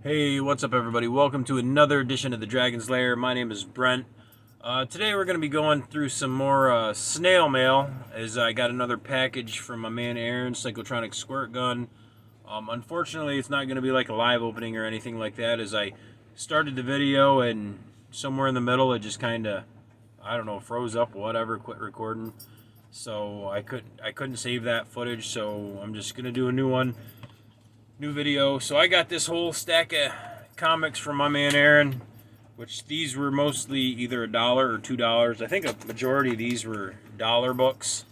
Hey, what's up, everybody? Welcome to another edition of the Dragon's Lair. My name is Brent. Today we're going to be going through some more snail mail, as I got another package from my man Aaron, Cyclotronic Squirt Gun. Unfortunately, it's not going to be like a live opening or anything like that, as I started the video and somewhere in the middle it just kind of, I don't know, froze up, whatever, quit recording. So I couldn't save that footage, so I'm just going to do a new video. So I got this whole stack of comics from my man Aaron, which these were mostly either $1 or $2. I think a majority of these were dollar books,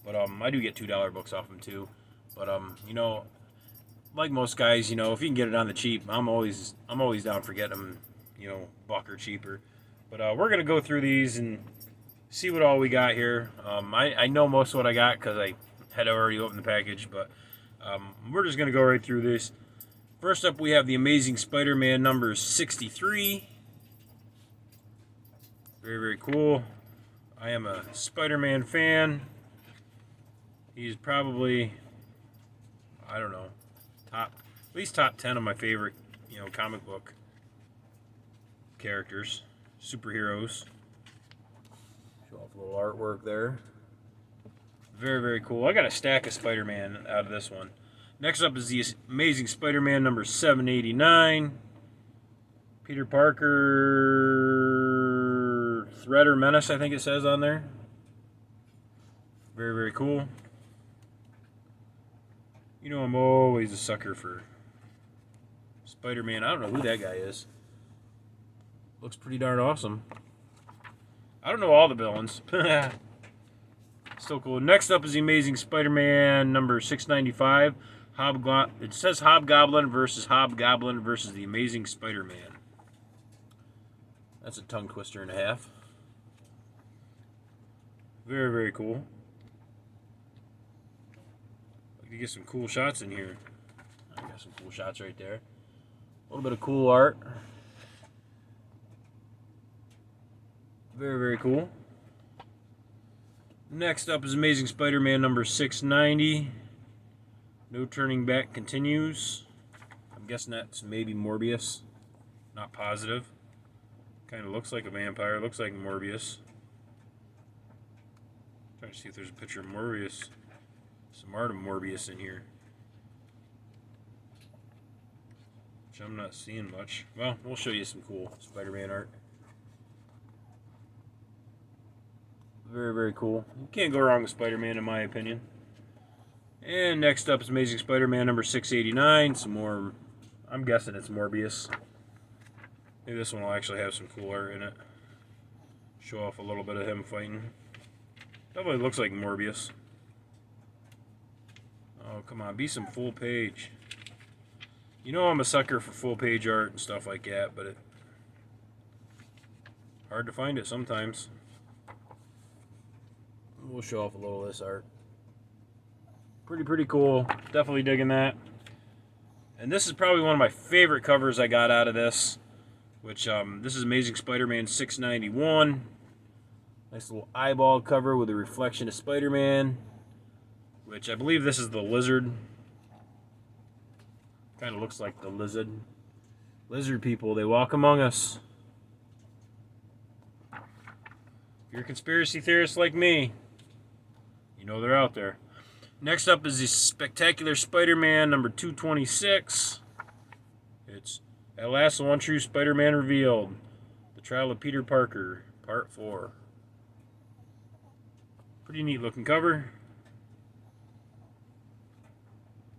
but I do get $2 books off them too. But like most guys, if you can get it on the cheap, I'm always down for getting them, buck or cheaper. But we're gonna go through these and see what all we got here. I know most of what I got because I had already opened the package, but we're just going to go right through this. First up, we have the Amazing Spider-Man number 63. Very, very cool. I am a Spider-Man fan. He's probably, I don't know, at least top 10 of my favorite, comic book characters, superheroes. Show off a little artwork there. Very, very cool. I got a stack of Spider-Man out of this one. Next up is the Amazing Spider-Man number 789. Peter Parker Threat or Menace, I think it says on there. Very, very cool. I'm always a sucker for Spider-Man. I don't know who that guy is. Looks pretty darn awesome. I don't know all the villains. Still cool. Next up is the Amazing Spider-Man number 695. It says Hobgoblin versus the Amazing Spider-Man. That's a tongue twister and a half. Very, very cool. Like to get some cool shots in here. I got some cool shots right there. A little bit of cool art. Very, very cool. Next up is Amazing Spider-Man number 690. No Turning Back continues. I'm guessing that's maybe Morbius. Not positive. Kind of looks like a vampire. Looks like Morbius. Trying to see if there's a picture of Morbius. Some art of Morbius in here. Which I'm not seeing much. Well, we'll show you some cool Spider-Man art. Very, very cool. You can't go wrong with Spider-Man, in my opinion. And next up is Amazing Spider-Man number 689. Some more, I'm guessing it's Morbius. Maybe this one will actually have some cool art in it. Show off a little bit of him fighting. Definitely looks like Morbius. Oh, come on, be some full page. I'm a sucker for full page art and stuff like that, but it's hard to find it sometimes. We'll show off a little of this art. Pretty cool. Definitely digging that. And this is probably one of my favorite covers I got out of this. Which, this is Amazing Spider-Man 691. Nice little eyeball cover with a reflection of Spider-Man. Which I believe this is the lizard. Kind of looks like the lizard. Lizard people, they walk among us. If you're a conspiracy theorist like me, they're out there. Next up is the Spectacular Spider-Man number 226. It's at last the one true Spider-Man revealed. The Trial of Peter Parker, Part 4. Pretty neat looking cover.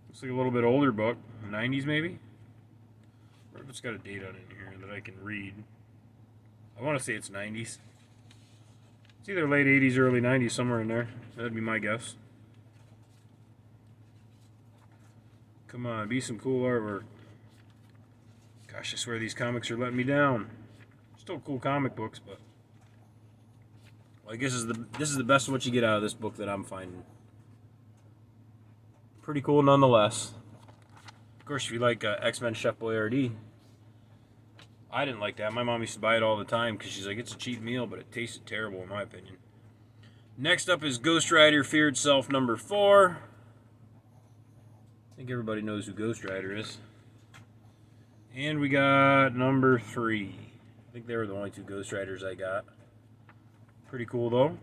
Looks like a little bit older book. 90s maybe? Or if it's got a date on it in here that I can read. I want to say it's 90s. It's either late 80s, early 90s, somewhere in there. That'd be my guess. Come on, be some cool artwork. Gosh, I swear these comics are letting me down. Still cool comic books, but I guess this is the best of what you get out of this book that I'm finding. Pretty cool nonetheless. Of course, if you like X-Men Chef Boyardee, I didn't like that. My mom used to buy it all the time because she's like, it's a cheap meal, but it tasted terrible in my opinion. Next up is Ghost Rider Feared Self number 4. I think everybody knows who Ghost Rider is. And we got number 3. I think they were the only 2 Ghost Riders I got. Pretty cool though.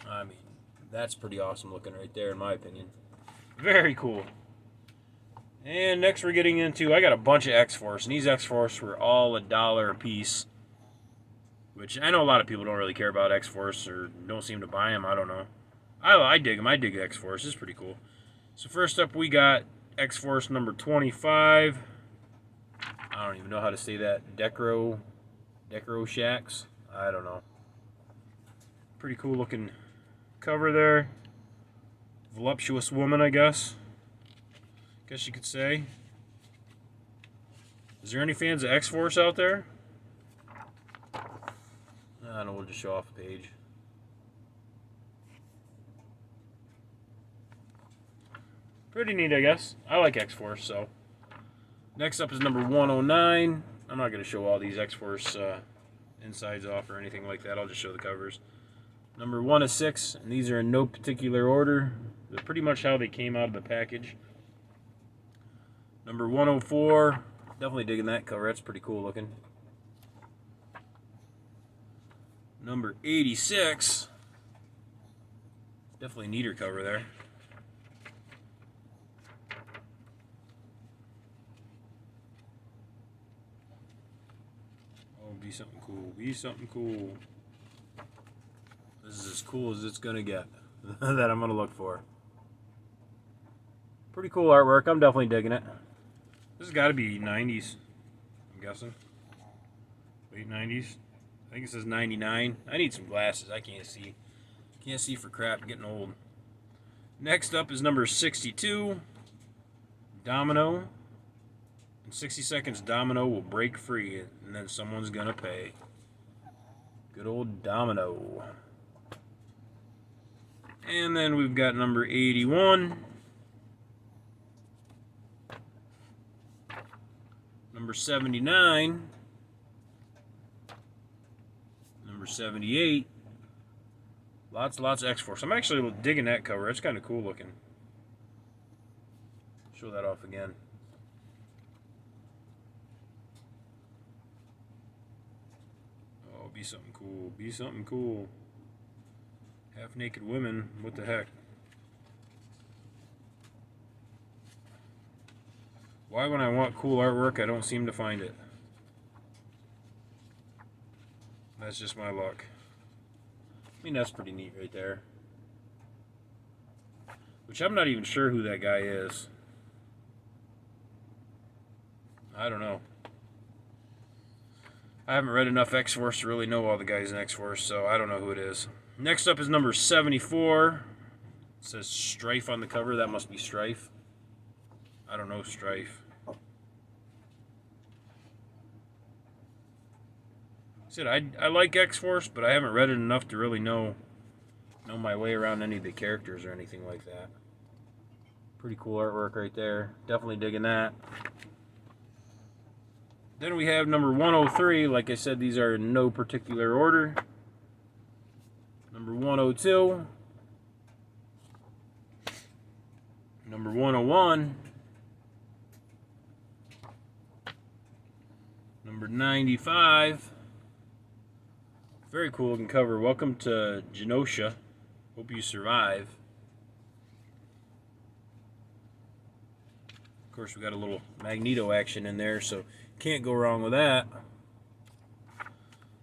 I mean, that's pretty awesome looking right there in my opinion. Very cool. And next we're getting into, I got a bunch of X-Force, and these X-Force were all $1 a piece. Which I know a lot of people don't really care about X-Force or don't seem to buy them. I don't know. I dig them. I dig X-Force. It's pretty cool. So first up we got X-Force number 25. I don't even know how to say that. Decro Shacks. I don't know. Pretty cool looking cover there. Voluptuous woman, I guess. Guess you could say. Is there any fans of X-Force out there? I don't know, we'll just show off a page. Pretty neat, I guess. I like X-Force, so. Next up is number 109. I'm not going to show all these X-Force insides off or anything like that. I'll just show the covers. Number 1 of 6, and these are in no particular order. They're pretty much how they came out of the package. Number 104. Definitely digging that cover. That's pretty cool looking. Number 86. Definitely neater cover there. Oh, be something cool. Be something cool. This is as cool as it's gonna get. That I'm gonna look for. Pretty cool artwork. I'm definitely digging it. This has got to be 90s. I'm guessing. Late 90s. I think it says 99. I need some glasses. I can't see. Can't see for crap. I'm getting old. Next up is number 62. Domino. In 60 seconds, Domino will break free, and then someone's gonna pay. Good old Domino. And then we've got number 81. Number 79. Number 78. Lots of X-Force. I'm actually digging that cover. It's kind of cool looking. Show that off again. Oh, be something cool. Be something cool. Half-naked women. What the heck? Why, when I want cool artwork, I don't seem to find it? That's just my luck. I mean, that's pretty neat right there. Which I'm not even sure who that guy is. I don't know. I haven't read enough X-Force to really know all the guys in X-Force, so I don't know who it is. Next up is number 74. It says Strife on the cover. That must be Strife. I don't know Strife. I said I like X-Force, but I haven't read it enough to really know my way around any of the characters or anything like that. Pretty cool artwork right there. Definitely digging that. Then we have number 103. Like I said, these are in no particular order. Number 102. Number 101. Number 95. Very cool looking cover. Welcome to Genosha. Hope you survive. Of course, we got a little Magneto action in there, so can't go wrong with that.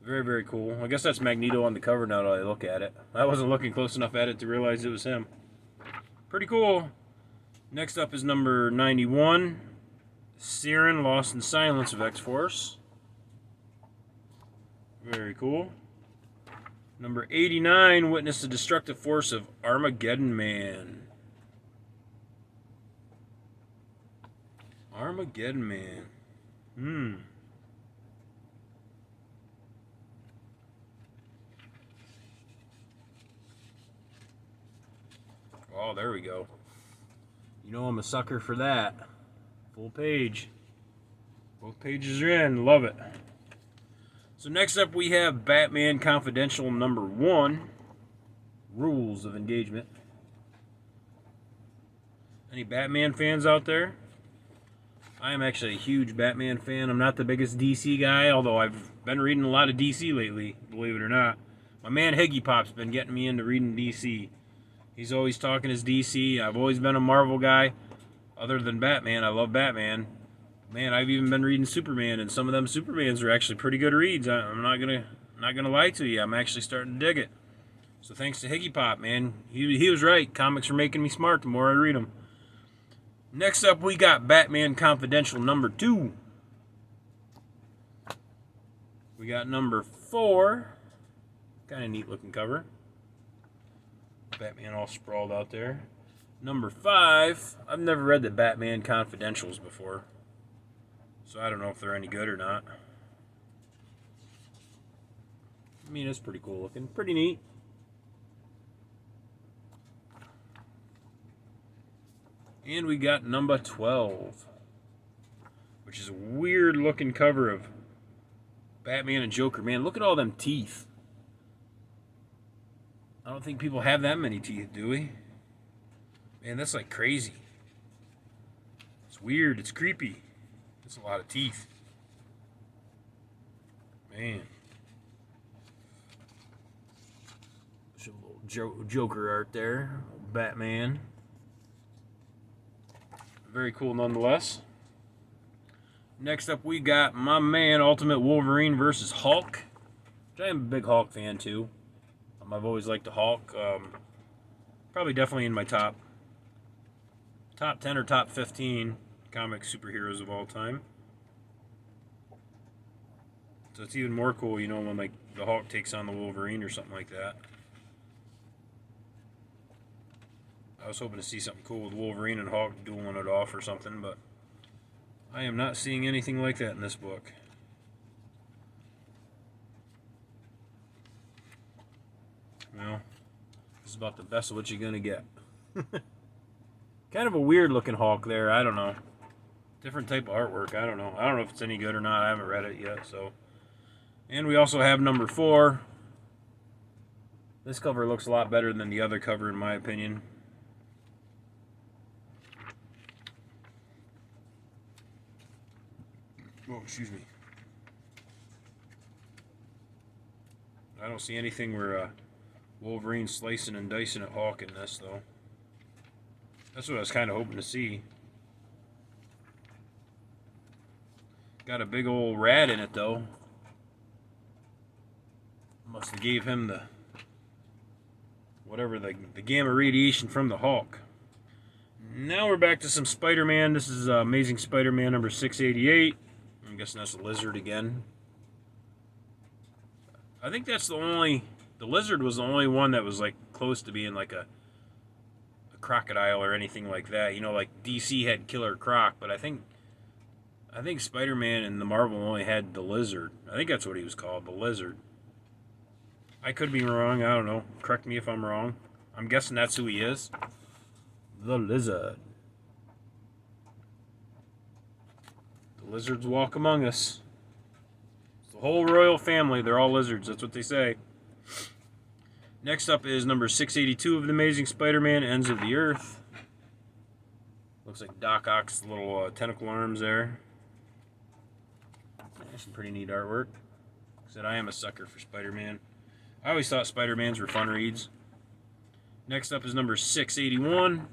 Very, very cool. I guess that's Magneto on the cover now that I look at it. I wasn't looking close enough at it to realize it was him. Pretty cool. Next up is number 91. Siren, Lost in Silence of X-Force. Very cool. Number 89, Witness the Destructive Force of Armageddon Man. Armageddon Man. Oh, there we go. You know I'm a sucker for that. Full page. Both pages are in. Love it. So next up we have Batman Confidential number 1. Rules of Engagement. Any Batman fans out there? I am actually a huge Batman fan. I'm not the biggest DC guy, although I've been reading a lot of DC lately, believe it or not. My man Higgy Pop's been getting me into reading DC. He's always talking his DC. I've always been a Marvel guy. Other than Batman, I love Batman. Man, I've even been reading Superman, and some of them Supermans are actually pretty good reads. I'm not gonna lie to you. I'm actually starting to dig it. So thanks to Higgy Pop, man. He was right. Comics are making me smart the more I read them. Next up, we got Batman Confidential number 2. We got number 4. Kind of neat looking cover. Batman all sprawled out there. Number 5. I've never read the Batman Confidentials before, so I don't know if they're any good or not. I mean, it's pretty cool looking. Pretty neat. And we got number 12, which is a weird looking cover of Batman and Joker. Man, look at all them teeth. I don't think people have that many teeth, do we? Man, that's like crazy. It's weird. It's creepy. It's a lot of teeth. Man. There's a little Joker art there. Batman. Very cool nonetheless. Next up, we got my man Ultimate Wolverine versus Hulk. Which I am a big Hulk fan too. I've always liked the Hulk. Probably definitely in my top 10 or top 15 comic superheroes of all time. So it's even more cool, you know, when like the Hulk takes on the Wolverine or something like that. I was hoping to see something cool with Wolverine and Hulk dueling it off or something, but I am not seeing anything like that in this book. Well, this is about the best of what you're going to get. Kind of a weird looking Hulk there, I don't know. Different type of artwork, I don't know. I don't know if it's any good or not, I haven't read it yet, so. And we also have number 4. This cover looks a lot better than the other cover in my opinion. Oh, excuse me. I don't see anything where Wolverine's slicing and dicing at Hulk in this, though. That's what I was kind of hoping to see. Got a big old rat in it, though. Must have gave him the whatever the gamma radiation from the Hulk. Now we're back to some Spider-Man. This is Amazing Spider-Man number 688. I'm guessing that's the Lizard again. I think that's the Lizard was the only one that was like close to being like a crocodile or anything like that. You know, like DC had Killer Croc, but I think Spider-Man and the Marvel only had the Lizard. I think that's what he was called, the Lizard. I could be wrong, I don't know. Correct me if I'm wrong. I'm guessing that's who he is. The Lizard. The lizards walk among us. It's the whole royal family, they're all lizards, that's what they say. Next up is number 682 of the Amazing Spider-Man, Ends of the Earth. Looks like Doc Ock's little tentacle arms there. There's some pretty neat artwork. Like I said, I am a sucker for Spider-Man. I always thought Spider-Mans were fun reads. Next up is number 681.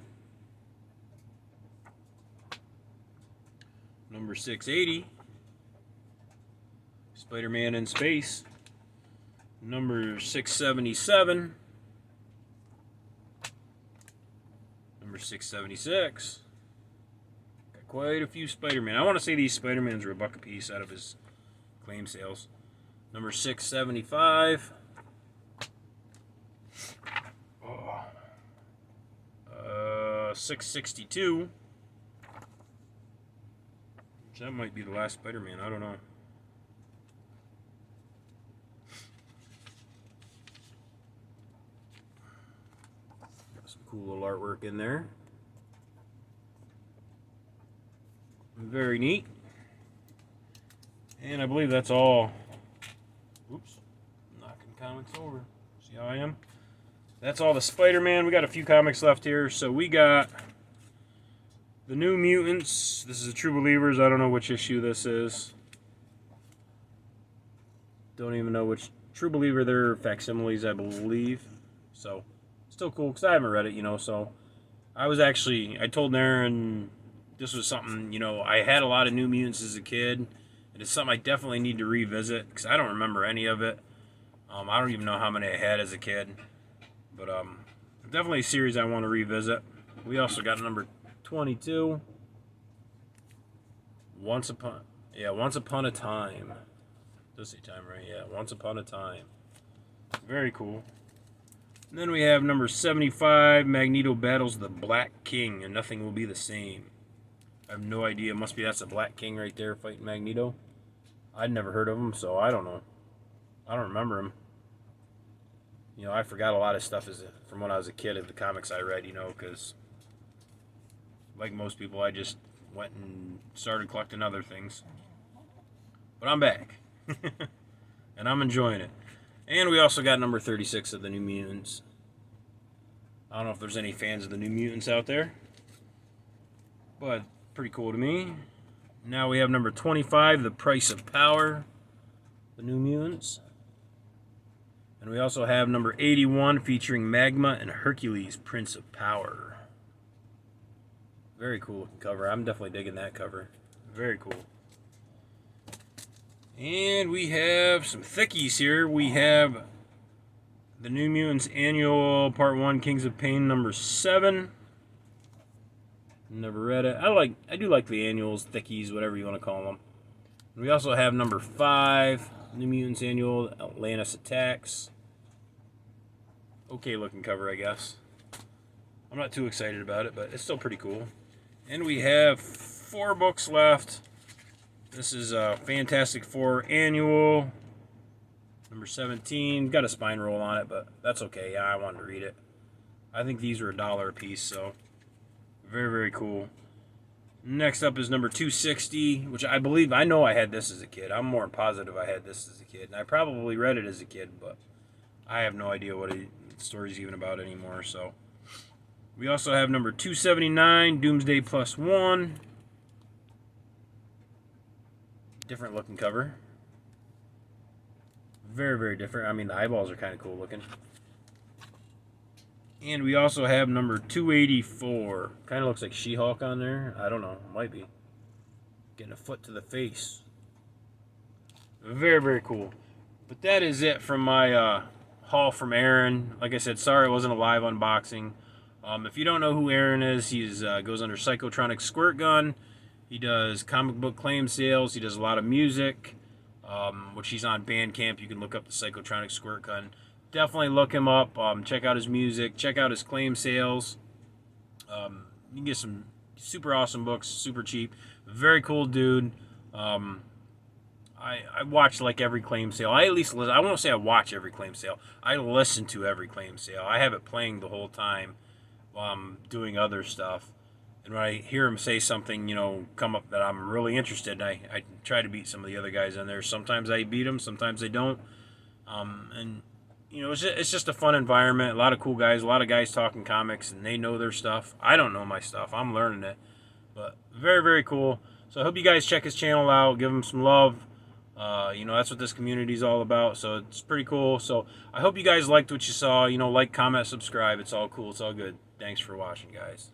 Number 680. Spider-Man in Space. Number 677. Number 676. Got quite a few Spider-Man. I want to say these Spider-Mans are $1 a piece out of his claim sales. Number 675. 662. That might be the last Spider-Man, I don't know. Got some cool little artwork in there. Very neat. And I believe that's all. Oops. Knocking comics over. See how I am? That's all the Spider-Man. We got a few comics left here. So we got The New Mutants. This is a True Believers. I don't know which issue this is. Don't even know which. True Believer, they're facsimiles, I believe. So, still cool, because I haven't read it, so I told Aaron this was something, I had a lot of New Mutants as a kid, and it's something I definitely need to revisit, because I don't remember any of it. I don't even know how many I had as a kid, but definitely a series I want to revisit. We also got number 22. Once Upon a Time. Does say time, right? Yeah, Once Upon a Time. Very cool. And then we have number 75, Magneto battles the Black King, and nothing will be the same. I have no idea. Must be that's the Black King right there fighting Magneto. I'd never heard of him, so I don't know. I don't remember him. I forgot a lot of stuff from when I was a kid of the comics I read, because like most people, I just went and started collecting other things. But I'm back. And I'm enjoying it. And we also got number 36 of the New Mutants. I don't know if there's any fans of the New Mutants out there, but pretty cool to me. Now we have number 25, The Price of Power, the New Mutants. And we also have number 81 featuring Magma and Hercules, Prince of Power. Very cool looking cover. I'm definitely digging that cover. Very cool. And we have some thickies here. We have the New Mutants Annual Part 1 Kings of Pain number 7. Never read it. I do like the annuals, thickies, whatever you want to call them. And we also have number 5, New Mutants Annual Atlantis Attacks. Okay looking cover, I guess. I'm not too excited about it, but it's still pretty cool. And we have 4 books left. This is a Fantastic Four Annual, number 17. Got a spine roll on it, but that's okay. Yeah, I wanted to read it. I think these were $1 a piece, so very, very cool. Next up is number 260, which I know I had this as a kid. I'm more positive I had this as a kid, and I probably read it as a kid, but I have no idea what the story's even about anymore. So we also have number 279, Doomsday Plus One. Different looking cover. Very, very different. I mean, the eyeballs are kind of cool looking. And we also have number 284. Kind of looks like She-Hulk on there. I don't know. Might be. Getting a foot to the face. Very, very cool. But that is it from my haul from Aaron. Like I said, sorry it wasn't a live unboxing. If you don't know who Aaron is, he goes under Psychotronic Squirt Gun. He does comic book claim sales. He does a lot of music, which he's on Bandcamp. You can look up the Psychotronic Squirt Gun. Definitely look him up. Check out his music. Check out his claim sales. You can get some super awesome books, super cheap. Very cool dude. I watch like every claim sale. I won't say I watch every claim sale. I listen to every claim sale. I have it playing the whole time while I'm doing other stuff. And when I hear him say something, come up that I'm really interested in, I try to beat some of the other guys in there. Sometimes I beat them, sometimes I don't. And it's just a fun environment. A lot of cool guys, a lot of guys talking comics, and they know their stuff. I don't know my stuff. I'm learning it. But very, very cool. So I hope you guys check his channel out. Give him some love. That's what this community is all about. So it's pretty cool. So I hope you guys liked what you saw. Like, comment, subscribe. It's all cool. It's all good. Thanks for watching, guys.